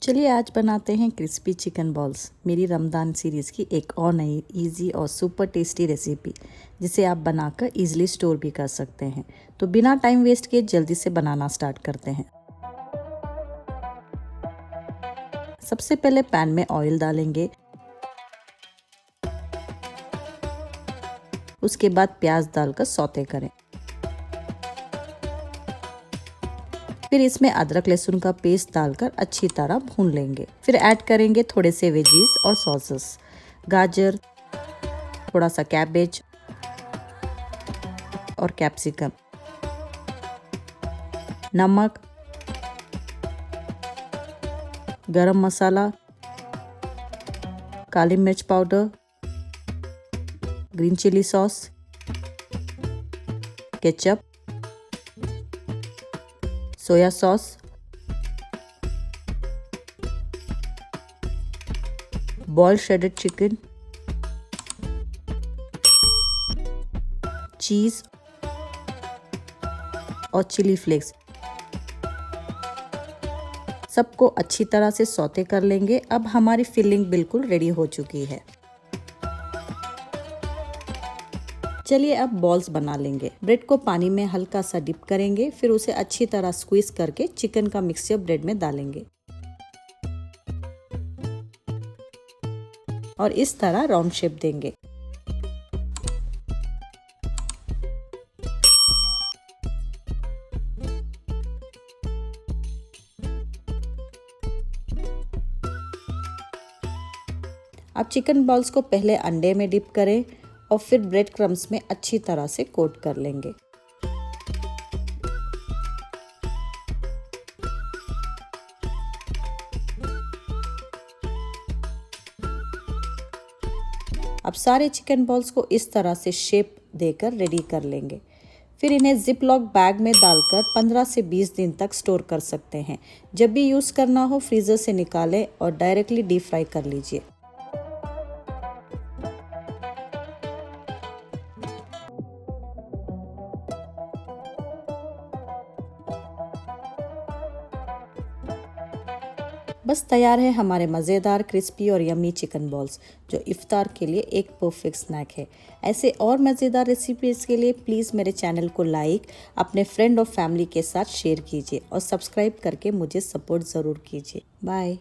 चलिए आज बनाते हैं क्रिस्पी चिकन बॉल्स, मेरी रमज़ान सीरीज़ की एक और नई इजी और सुपर टेस्टी रेसिपी जिसे आप बनाकर इजीली स्टोर भी कर सकते हैं। तो बिना टाइम वेस्ट किए जल्दी से बनाना स्टार्ट करते हैं। सबसे पहले पैन में ऑयल डालेंगे, उसके बाद प्याज डालकर सौते करें। फिर इसमें अदरक लहसुन का पेस्ट डालकर अच्छी तरह भून लेंगे। फिर ऐड करेंगे थोड़े से वेजीज और सॉसेस, गाजर, थोड़ा सा कैबेज और कैप्सिकम, नमक, गरम मसाला, काली मिर्च powder, green chilli sauce, ketchup, soya sauce, boiled shredded chicken, cheese और चिली फ्लेक्स सबको अच्छी तरह से सौते कर लेंगे। अब हमारी फिलिंग बिल्कुल रेडी हो चुकी है। चलिए अब बॉल्स बना लेंगे। ब्रेड को पानी में हल्का सा डिप करेंगे, फिर उसे अच्छी तरह स्क्वीज करके चिकन का मिक्सचर ब्रेड में डालेंगे और इस तरह राउंड शेप देंगे। अब चिकन बॉल्स को पहले अंडे में डिप करें और फिर ब्रेड क्रम्स में अच्छी तरह से कोट कर लेंगे। अब सारे चिकन बॉल्स को इस तरह से शेप देकर रेडी कर लेंगे। फिर इन्हें जिप लॉक बैग में डालकर 15 से 20 दिन तक स्टोर कर सकते हैं। जब भी यूज़ करना हो फ्रीज़र से निकालें और डायरेक्टली डीप फ्राई कर लीजिए। बस तैयार है हमारे मज़ेदार क्रिस्पी और यम्मी चिकन बॉल्स, जो इफ्तार के लिए एक परफेक्ट स्नैक है। ऐसे और मज़ेदार रेसिपीज़ के लिए प्लीज़ मेरे चैनल को लाइक, अपने फ्रेंड और फैमिली के साथ शेयर कीजिए और सब्सक्राइब करके मुझे सपोर्ट ज़रूर कीजिए। बाय।